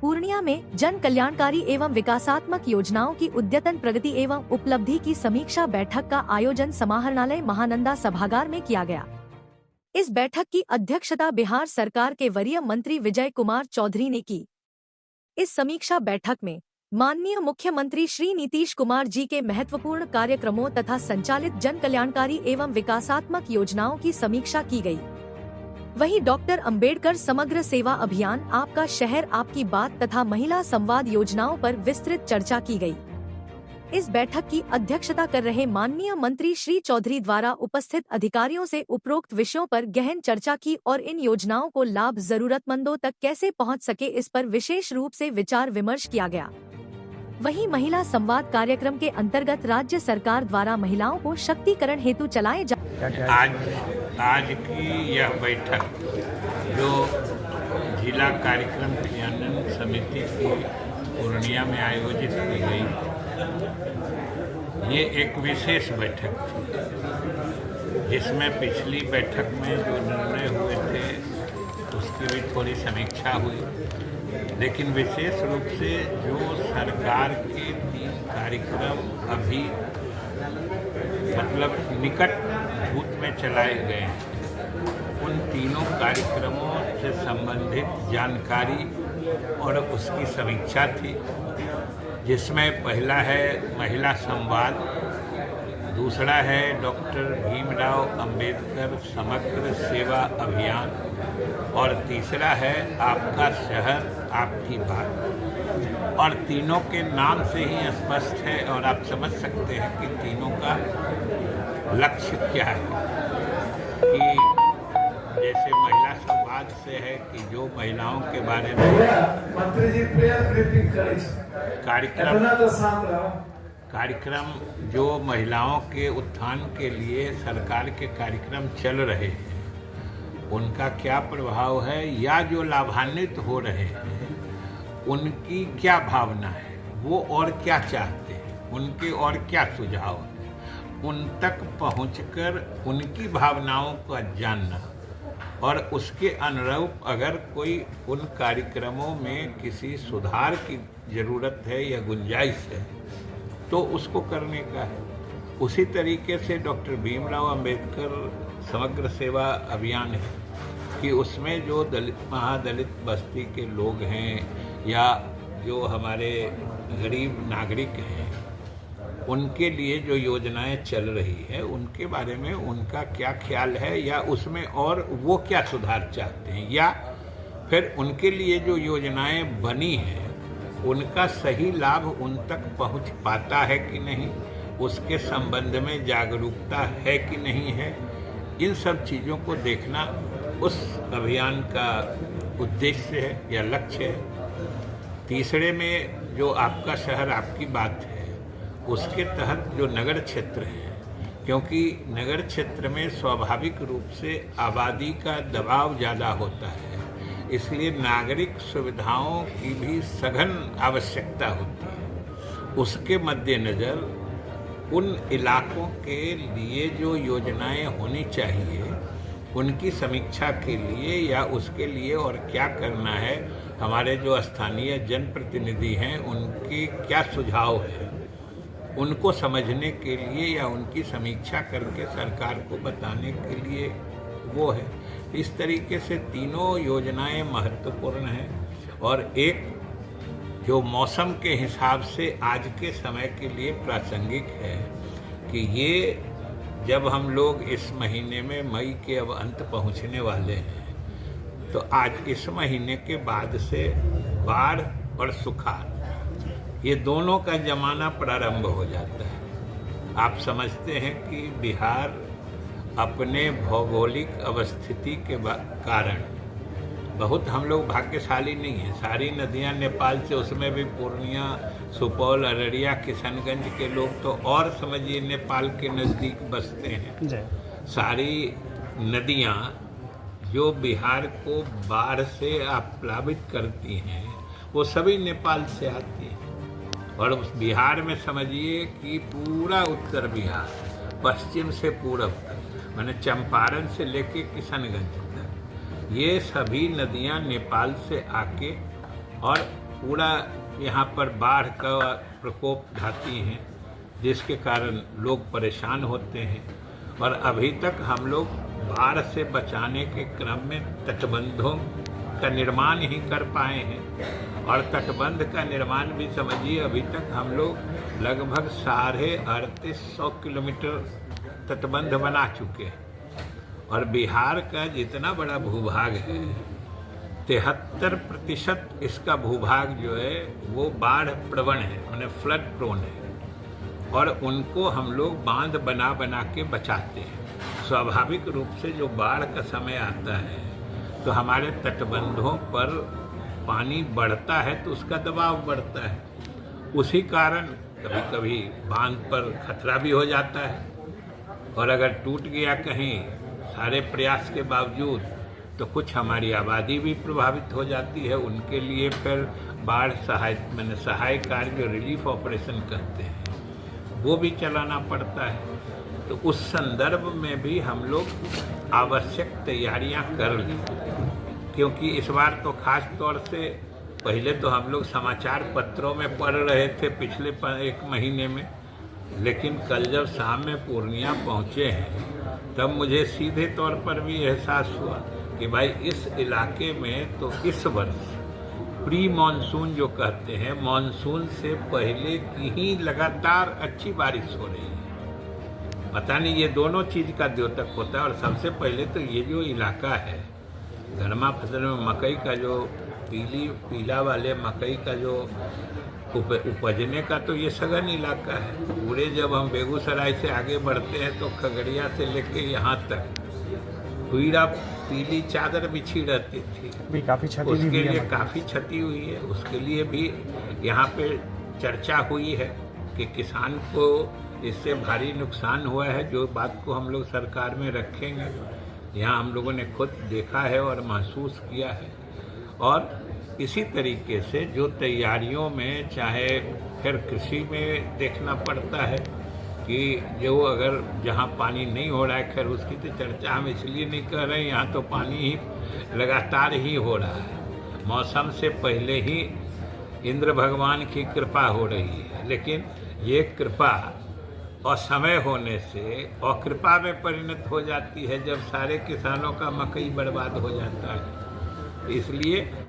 पूर्णिया में जन कल्याणकारी एवं विकासात्मक योजनाओं की उद्यतन प्रगति एवं उपलब्धि की समीक्षा बैठक का आयोजन समाहरणालय महानंदा सभागार में किया गया। इस बैठक की अध्यक्षता बिहार सरकार के वरीय मंत्री विजय कुमार चौधरी ने की। इस समीक्षा बैठक में माननीय मुख्यमंत्री श्री नीतीश कुमार जी के महत्वपूर्ण कार्यक्रमों तथा संचालित जन कल्याणकारी एवं विकासात्मक योजनाओं की समीक्षा की गई। वहीं डॉक्टर अंबेडकर समग्र सेवा अभियान, आपका शहर आपकी बात तथा महिला संवाद योजनाओं पर विस्तृत चर्चा की गई। इस बैठक की अध्यक्षता कर रहे माननीय मंत्री श्री चौधरी द्वारा उपस्थित अधिकारियों से उपरोक्त विषयों पर गहन चर्चा की और इन योजनाओं को लाभ जरूरतमंदों तक कैसे पहुंच सके, इस पर विशेष रूप से विचार विमर्श किया गया। वहीं महिला संवाद कार्यक्रम के अंतर्गत राज्य सरकार द्वारा महिलाओं को शक्तिकरण हेतु चलाए जा आज की यह बैठक जो जिला कार्यक्रम क्रियान्वयन समिति की पूर्णिया में आयोजित की गई, ये एक विशेष बैठक थी, जिसमें पिछली बैठक में जो निर्णय हुए थे उसकी भी थोड़ी समीक्षा हुई, लेकिन विशेष रूप से जो सरकार के 3 कार्यक्रम अभी मतलब निकट भूत में चलाए गए हैं, उन तीनों कार्यक्रमों से संबंधित जानकारी और उसकी समीक्षा थी, जिसमें पहला है महिला संवाद, दूसरा है डॉक्टर भीमराव अंबेडकर समग्र सेवा अभियान और तीसरा है आपका शहर आपकी बात। और तीनों के नाम से ही स्पष्ट है और आप समझ सकते हैं कि तीनों का लक्ष्य क्या है। कि जैसे महिला संवाद से है कि जो महिलाओं के बारे में कार्यक्रम जो महिलाओं के उत्थान के लिए सरकार के कार्यक्रम चल रहे हैं, उनका क्या प्रभाव है या जो लाभान्वित हो रहे हैं उनकी क्या भावना है, वो और क्या चाहते हैं, उनके और क्या सुझाव हैं, उन तक पहुंचकर उनकी भावनाओं का जानना और उसके अनुरूप अगर कोई उन कार्यक्रमों में किसी सुधार की ज़रूरत है या गुंजाइश है तो उसको करने का है। उसी तरीके से डॉक्टर भीमराव अंबेडकर समग्र सेवा अभियान है कि उसमें जो दलित महादलित बस्ती के लोग हैं या जो हमारे गरीब नागरिक हैं, उनके लिए जो योजनाएं चल रही है उनके बारे में उनका क्या ख्याल है या उसमें और वो क्या सुधार चाहते हैं, या फिर उनके लिए जो योजनाएं बनी हैं उनका सही लाभ उन तक पहुंच पाता है कि नहीं, उसके संबंध में जागरूकता है कि नहीं है, इन सब चीज़ों को देखना उस अभियान का उद्देश्य है या लक्ष्य है। तीसरे में जो आपका शहर आपकी बात है, उसके तहत जो नगर क्षेत्र है, क्योंकि नगर क्षेत्र में स्वाभाविक रूप से आबादी का दबाव ज़्यादा होता है, इसलिए नागरिक सुविधाओं की भी सघन आवश्यकता होती है। उसके मद्देनज़र उन इलाकों के लिए जो योजनाएं होनी चाहिए उनकी समीक्षा के लिए या उसके लिए और क्या करना है, हमारे जो स्थानीय जनप्रतिनिधि हैं उनके क्या सुझाव हैं, उनको समझने के लिए या उनकी समीक्षा करके सरकार को बताने के लिए वो है। इस तरीके से तीनों योजनाएं महत्वपूर्ण हैं और एक जो मौसम के हिसाब से आज के समय के लिए प्रासंगिक है कि ये जब हम लोग इस महीने में मई के अब अंत पहुंचने वाले हैं तो आज इस महीने के बाद से बाढ़ और सुखाड़ ये दोनों का जमाना प्रारंभ हो जाता है। आप समझते हैं कि बिहार अपने भौगोलिक अवस्थिति के कारण बहुत हम लोग भाग्यशाली नहीं हैं। सारी नदियां नेपाल से, उसमें भी पूर्णिया, सुपौल, अररिया, किशनगंज के लोग तो और समझिए नेपाल के नज़दीक बसते हैं। सारी नदियां जो बिहार को बाढ़ से प्लावित करती हैं वो सभी नेपाल से आती हैं और उस बिहार में समझिए कि पूरा उत्तर बिहार पश्चिम से पूरब तक, माने चंपारण से लेके किशनगंज तक, ये सभी नदियां नेपाल से आके और पूरा यहाँ पर बाढ़ का प्रकोप ढाती हैं, जिसके कारण लोग परेशान होते हैं। और अभी तक हम लोग बाढ़ से बचाने के क्रम में तटबंधों का निर्माण ही कर पाए हैं। और तटबंध का निर्माण भी समझिए, अभी तक हम लोग लगभग 3850 किलोमीटर तटबंध बना चुके हैं। और बिहार का जितना बड़ा भूभाग है, 73% इसका भूभाग जो है वो बाढ़ प्रवण है, माने फ्लड प्रोन है। और उनको हम लोग बांध बना बना के बचाते हैं। स्वाभाविक रूप से जो बाढ़ का समय आता है तो हमारे तटबंधों पर पानी बढ़ता है तो उसका दबाव बढ़ता है। उसी कारण कभी कभी बांध पर खतरा भी हो जाता है। और अगर टूट गया कहीं सारे प्रयास के बावजूद, तो कुछ हमारी आबादी भी प्रभावित हो जाती है। उनके लिए फिर बाढ़ सहाय कार्य जो रिलीफ ऑपरेशन करते हैं वो भी चलाना पड़ता है। तो उस संदर्भ में भी हम लोग आवश्यक तैयारियां कर ली, क्योंकि इस बार तो खास तौर से पहले तो हम लोग समाचार पत्रों में पढ़ रहे थे पिछले 1 महीने में, लेकिन कल जब शाम में पूर्णिया पहुंचे हैं तब मुझे सीधे तौर पर भी एहसास हुआ कि भाई इस इलाके में तो इस वर्ष प्री मानसून जो कहते हैं, मानसून से पहले की ही लगातार अच्छी बारिश हो रही है। पता नहीं ये दोनों चीज़ का द्योतक होता है। और सबसे पहले तो ये जो इलाका है गर्मा फसल में मकई का जो पीला वाले मकई का जो उपजने का, तो ये सघन इलाका है। पूरे जब हम बेगूसराय से आगे बढ़ते हैं तो खगड़िया से लेके यहाँ तक पूरा पीली चादर बिछी रहती थी। काफ़ी क्षति उसके लिए काफ़ी क्षति हुई है। उसके लिए भी यहाँ पे चर्चा हुई है कि किसान को इससे भारी नुकसान हुआ है, जो बात को हम लोग सरकार में रखेंगे। यहाँ हम लोगों ने खुद देखा है और महसूस किया है। और इसी तरीके से जो तैयारियों में, चाहे फिर कृषि में देखना पड़ता है कि जो अगर जहाँ पानी नहीं हो रहा है, खैर उसकी तो चर्चा हम इसलिए नहीं कर रहे हैं, यहाँ तो पानी ही लगातार ही हो रहा है। मौसम से पहले ही इंद्र भगवान की कृपा हो रही है, लेकिन ये कृपा असमय होने से अकृपा में परिणत हो जाती है जब सारे किसानों का मकई बर्बाद हो जाता है। इसलिए